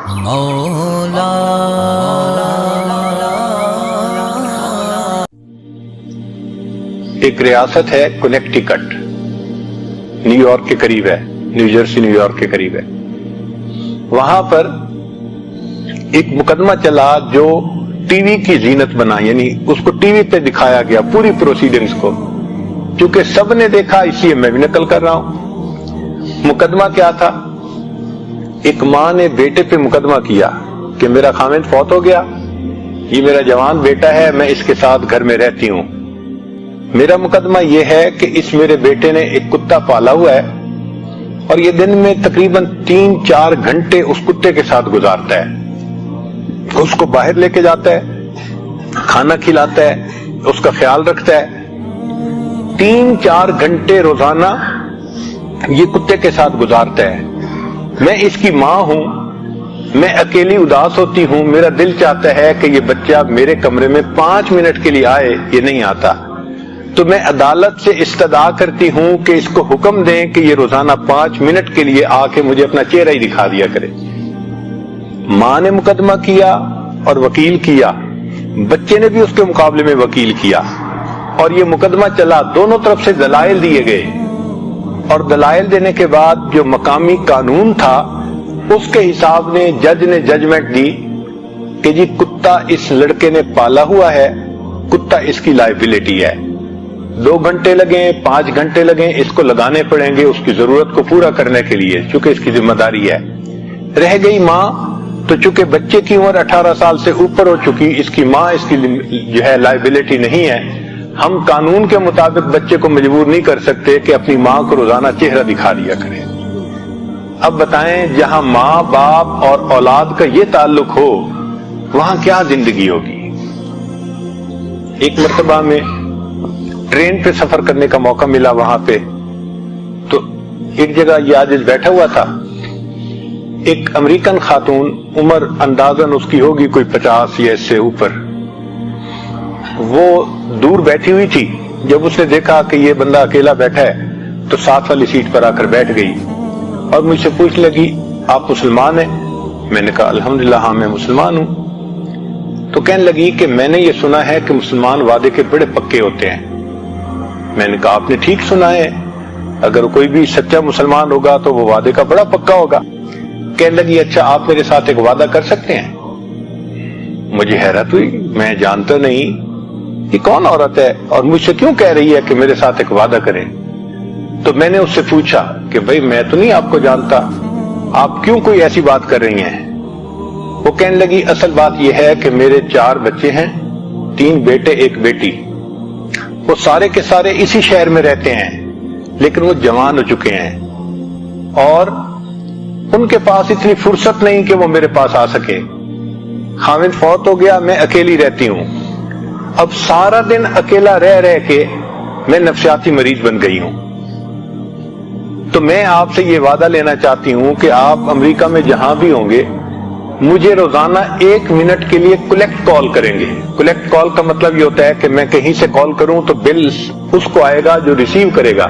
مولا ایک ریاست ہے کنیکٹیکٹ، نیو یارک کے قریب ہے، نیو جرسی نیو یارک کے قریب ہے۔ وہاں پر ایک مقدمہ چلا جو ٹی وی کی زینت بنا، یعنی اس کو ٹی وی پہ دکھایا گیا پوری پروسیڈنگز کو، چونکہ سب نے دیکھا اس لیے میں بھی نقل کر رہا ہوں۔ مقدمہ کیا تھا؟ ایک ماں نے بیٹے پہ مقدمہ کیا کہ میرا خاوند فوت ہو گیا، یہ میرا جوان بیٹا ہے، میں اس کے ساتھ گھر میں رہتی ہوں، میرا مقدمہ یہ ہے کہ اس میرے بیٹے نے ایک کتا پالا ہوا ہے اور یہ دن میں تقریباً 3-4 گھنٹے اس کتے کے ساتھ گزارتا ہے، اس کو باہر لے کے جاتا ہے، کھانا کھلاتا ہے، اس کا خیال رکھتا ہے، 3-4 گھنٹے روزانہ یہ کتے کے ساتھ گزارتا ہے۔ میں اس کی ماں ہوں، میں اکیلی اداس ہوتی ہوں، میرا دل چاہتا ہے کہ یہ بچہ میرے کمرے میں 5 منٹ کے لیے آئے، یہ نہیں آتا، تو میں عدالت سے استدعا کرتی ہوں کہ اس کو حکم دیں کہ یہ روزانہ 5 منٹ کے لیے آ کے مجھے اپنا چہرہ ہی دکھا دیا کرے۔ ماں نے مقدمہ کیا اور وکیل کیا، بچے نے بھی اس کے مقابلے میں وکیل کیا، اور یہ مقدمہ چلا، دونوں طرف سے دلائل دیے گئے، اور دلائل دینے کے بعد جو مقامی قانون تھا اس کے حساب نے جج نے ججمنٹ دی کہ جی کتا اس لڑکے نے پالا ہوا ہے، کتا اس کی لائبلٹی ہے، 2 گھنٹے لگیں 5 گھنٹے لگیں اس کو لگانے پڑیں گے اس کی ضرورت کو پورا کرنے کے لیے، چونکہ اس کی ذمہ داری ہے۔ رہ گئی ماں، تو چونکہ بچے کی عمر 18 سال سے اوپر ہو چکی، اس کی ماں اس کی جو ہے لائبلٹی نہیں ہے، ہم قانون کے مطابق بچے کو مجبور نہیں کر سکتے کہ اپنی ماں کو روزانہ چہرہ دکھا دیا کرے۔ اب بتائیں جہاں ماں باپ اور اولاد کا یہ تعلق ہو وہاں کیا زندگی ہوگی۔ ایک مرتبہ میں ٹرین پہ سفر کرنے کا موقع ملا، وہاں پہ تو ایک جگہ یہ عاجز بیٹھا ہوا تھا، ایک امریکن خاتون، عمر اندازاً اس کی ہوگی کوئی 50 یا اس سے اوپر، وہ دور بیٹھی ہوئی تھی۔ جب اس نے دیکھا کہ یہ بندہ اکیلا بیٹھا ہے تو ساتھ والی سیٹ پر آ کر بیٹھ گئی اور مجھ سے پوچھ لگی آپ مسلمان ہیں؟ میں نے کہا الحمدللہ ہاں میں مسلمان ہوں۔ تو کہنے لگی کہ میں نے یہ سنا ہے کہ مسلمان وعدے کے بڑے پکے ہوتے ہیں۔ میں نے کہا آپ نے ٹھیک سنا ہے، اگر کوئی بھی سچا مسلمان ہوگا تو وہ وعدے کا بڑا پکا ہوگا۔ کہنے لگی اچھا آپ میرے ساتھ ایک وعدہ کر سکتے ہیں؟ مجھے حیرت ہوئی، میں جانتا نہیں یہ کون عورت ہے اور مجھ سے کیوں کہہ رہی ہے کہ میرے ساتھ ایک وعدہ کرے۔ تو میں نے اس سے پوچھا کہ بھئی میں تو نہیں آپ کو جانتا، آپ کیوں کوئی ایسی بات کر رہی ہیں؟ وہ کہنے لگی اصل بات یہ ہے کہ میرے 4 بچے ہیں، 3 بیٹے 1 بیٹی، وہ سارے کے سارے اسی شہر میں رہتے ہیں لیکن وہ جوان ہو چکے ہیں اور ان کے پاس اتنی فرصت نہیں کہ وہ میرے پاس آ سکے، خاوند فوت ہو گیا، میں اکیلی رہتی ہوں، اب سارا دن اکیلا رہ رہ کے میں نفسیاتی مریض بن گئی ہوں، تو میں آپ سے یہ وعدہ لینا چاہتی ہوں کہ آپ امریکہ میں جہاں بھی ہوں گے مجھے روزانہ 1 منٹ کے لیے کلیکٹ کال کریں گے۔ کلیکٹ کال کا مطلب یہ ہوتا ہے کہ میں کہیں سے کال کروں تو بل اس کو آئے گا جو ریسیو کرے گا،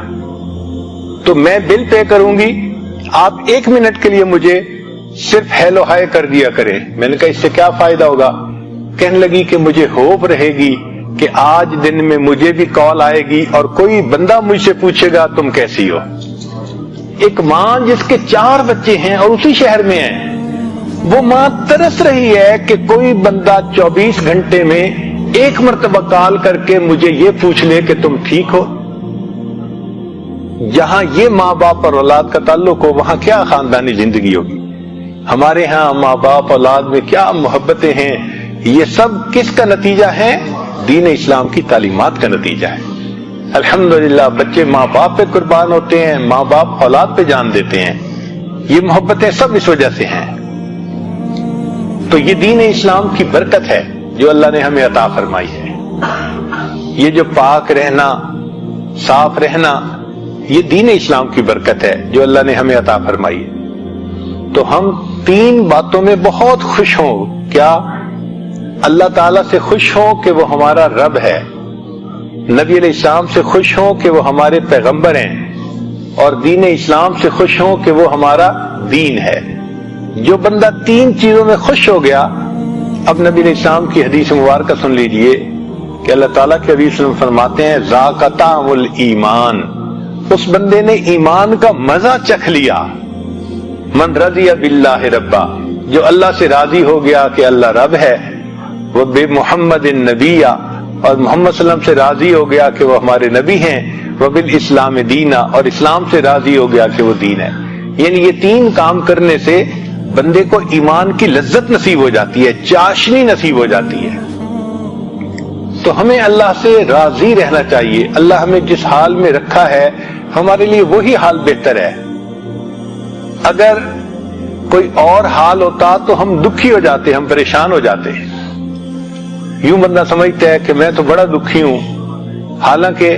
تو میں بل پے کروں گی، آپ 1 منٹ کے لیے مجھے صرف ہیلو ہائے کر دیا کریں۔ میں نے کہا اس سے کیا فائدہ ہوگا؟ کہنے لگی کہ مجھے ہوپ رہے گی کہ آج دن میں مجھے بھی کال آئے گی اور کوئی بندہ مجھ سے پوچھے گا تم کیسی ہو۔ ایک ماں جس کے 4 بچے ہیں اور اسی شہر میں ہیں، وہ ماں ترس رہی ہے کہ کوئی بندہ 24 گھنٹے میں 1 مرتبہ کال کر کے مجھے یہ پوچھ لے کہ تم ٹھیک ہو۔ جہاں یہ ماں باپ اور اولاد کا تعلق ہو وہاں کیا خاندانی زندگی ہوگی۔ ہمارے ہاں ماں باپ اولاد میں کیا محبتیں ہیں، یہ سب کس کا نتیجہ ہے؟ دین اسلام کی تعلیمات کا نتیجہ ہے۔ الحمدللہ بچے ماں باپ پہ قربان ہوتے ہیں، ماں باپ اولاد پہ جان دیتے ہیں، یہ محبتیں سب اس وجہ سے ہیں۔ تو یہ دین اسلام کی برکت ہے جو اللہ نے ہمیں عطا فرمائی ہے۔ یہ جو پاک رہنا، صاف رہنا، یہ دین اسلام کی برکت ہے جو اللہ نے ہمیں عطا فرمائی ہے۔ تو ہم 3 باتوں میں بہت خوش ہوں۔ کیا؟ اللہ تعالیٰ سے خوش ہوں کہ وہ ہمارا رب ہے، نبی علیہ السلام سے خوش ہوں کہ وہ ہمارے پیغمبر ہیں، اور دین اسلام سے خوش ہوں کہ وہ ہمارا دین ہے۔ جو بندہ 3 چیزوں میں خوش ہو گیا، اب نبی علیہ السلام کی حدیث مبارکہ سن لیجئے کہ اللہ تعالیٰ کے حدیث میں فرماتے ہیں ذاق طعم الایمان، اس بندے نے ایمان کا مزہ چکھ لیا۔ من رضی باللہ ربا، جو اللہ سے راضی ہو گیا کہ اللہ رب ہے، وہ بے محمد النبی، اور محمد صلی اللہ علیہ وسلم سے راضی ہو گیا کہ وہ ہمارے نبی ہیں، وہ بالاسلام دینا، اور اسلام سے راضی ہو گیا کہ وہ دین ہے۔ یعنی یہ 3 کام کرنے سے بندے کو ایمان کی لذت نصیب ہو جاتی ہے، چاشنی نصیب ہو جاتی ہے۔ تو ہمیں اللہ سے راضی رہنا چاہیے۔ اللہ ہمیں جس حال میں رکھا ہے ہمارے لیے وہی حال بہتر ہے۔ اگر کوئی اور حال ہوتا تو ہم دکھی ہو جاتے، ہم پریشان ہو جاتے۔ یوں بندہ سمجھتا ہے کہ میں تو بڑا دکھی ہوں، حالانکہ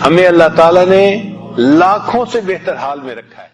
ہمیں اللہ تعالیٰ نے لاکھوں سے بہتر حال میں رکھا ہے۔